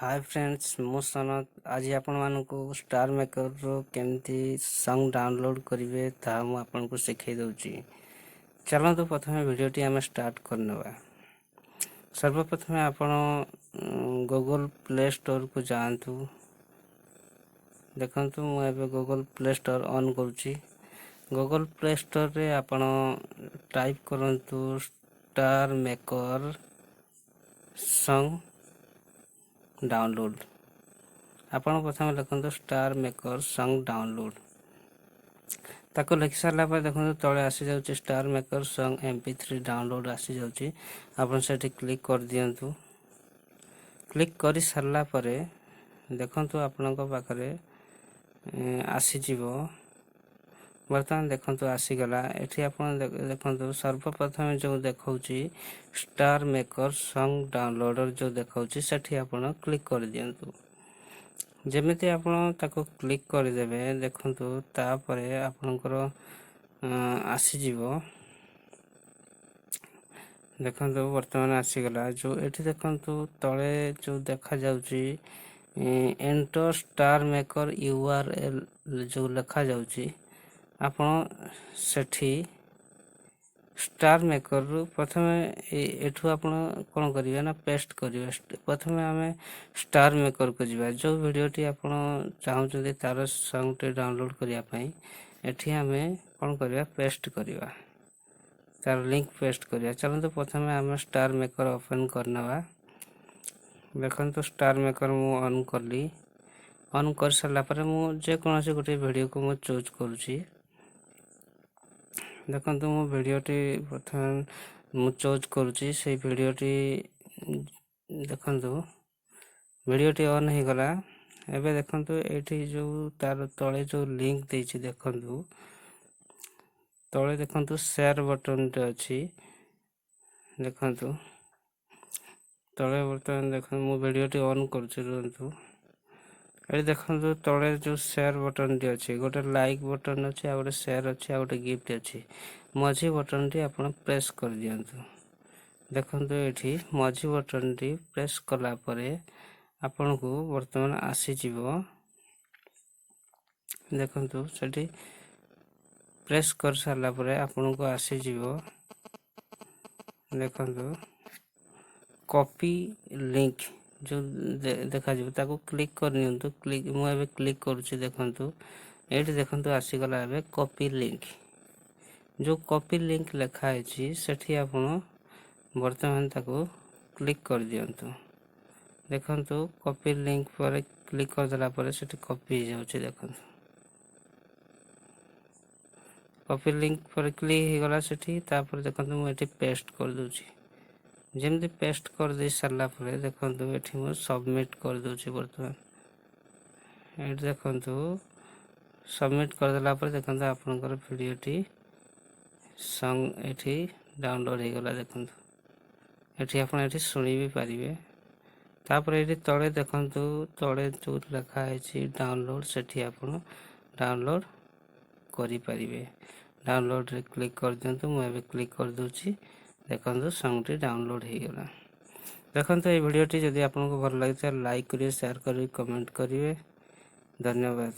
Hi friends मु सनत आज आपण मानक स्टार मेकर रो केमती सॉन्ग डाउनलोड करिवे ता मु आपन को सिखै दउची। चलंतु प्रथमे वीडियोटी आम स्टार्ट करनवा। सर्वप्रथमे आपण गूगल प्ले स्टोर को जानतु। देखंतु मु एबे गूगल प्ले स्टोर ऑन करूची। गूगल प्ले स्टोर रे आपण टाइप करंतु स्टार मेकर सॉन्ग डाउनलोड। आपण प्रथम लिखंतु स्टार मेकर सॉन्ग डाउनलोड। ताको लिखि सारला पर देखंतु तळे आसी जाउची star maker song mp3 download आसी जाउची। आपण सेठी क्लिक कर दियंतु। क्लिक करि सारला परे देखंतु आपनक पाखरे आसी जीवो। वर्तमान देखंतु आसी गला। एठी आपण देखंतु सर्वप्रथम जो देखौची स्टार मेकर सॉन्ग डाउनलोडर जो देखौची सेठी आपण क्लिक कर दियंतु। जेमिति आपण ताको क्लिक कर देबे देखंतु तापरे आपनकर आसी जीवो। देखंतु वर्तमान आसी गला। जो एठी देखंतु तळे जो देखा जाउची एंटर स्टार मेकर यूआरएल जो लिखा जाउची आपण सेठी स्टार मेकर रु प्रथमे एठु आपण कोन करिवे ना पेस्ट करिवे। प्रथमे हमें स्टार मेकर को जिबा। जो वीडियोटी आपण चाहू जदि तार सॉन्ग टे डाउनलोड करिया पई एठी हमें कोन करिवा पेस्ट करिवा। तार लिंक पेस्ट करिया। चलंतु प्रथमे हमें स्टार मेकर ओपन करनवा। देखंतु स्टार मेकर मु ऑन करली। ऑन कर सारला परे मु जे कोनोसी गोटे वीडियो को मु चूज करूची। देखंतु मु वीडियोटी प्रथम मु चूज करूची से वीडियोटी देखंतु वीडियोटी ऑन ही गला। एबे देखंतु एठी जो तार तळे जो लिंक देछि देखंतु तळे देखंतु शेयर बटन टे अछि। देखंतु तळे बटन देखंतु मु वीडियोटी ऑन करूची रहंतु। ए देखंतु तळे जो शेयर बटन टी अछि गोटे लाइक बटन अछि आ गोटे शेयर अछि आ गोटे गिफ्ट अछि। मझी बटन टी आपण प्रेस कर दियंतु। देखंतु एठी मझी बटन टी प्रेस कला परे आपण को वर्तमान आसी जीवो। देखंतु सेठी प्रेस कर सारला परे आपण को आसी जीवो। देखंतु कॉपी लिंक जो देखा जिवो ताको क्लिक कर नियंतु। क्लिक मु एबे क्लिक करूची। देखंतु एठी देखंतु आसी गला एबे कॉपी लिंक। जो कॉपी लिंक लिखा है सेठी आपण वर्तमान ताको क्लिक कर दियंतु। देखंतु कॉपी लिंक पर क्लिक कर देला पर सेठी कॉपी हो जाउची। देखंतु कॉपी लिंक पर क्लिक हो गला सेठी तापर देखंतु मु एठी पेस्ट कर दोची। जेमति पेस्ट कर दे सारला परे देखंतु एठी मु सबमिट कर दोची। वर्तमान एठी देखंतु सबमिट कर देला पर देखंतु आपनकर वीडियोटी सॉन्ग एठी डाउनलोड हो गला। देखंतु एठी आपण एठी सुनी भी पारिबे। तापर एठी तळे देखंतु तळे जो लिखा है डाउनलोड सेठी आपण डाउनलोड करि पारिबे। डाउनलोड रे क्लिक कर दियंतु। मु एबे क्लिक कर दोची। देखंतु सॉन्ग टी डाउनलोड हो गला। देखंतु ए वीडियोटी जदि आपन को भल लागे त लाइक करिवे, शेयर करिवे, कमेंट करिवे। धन्यवाद।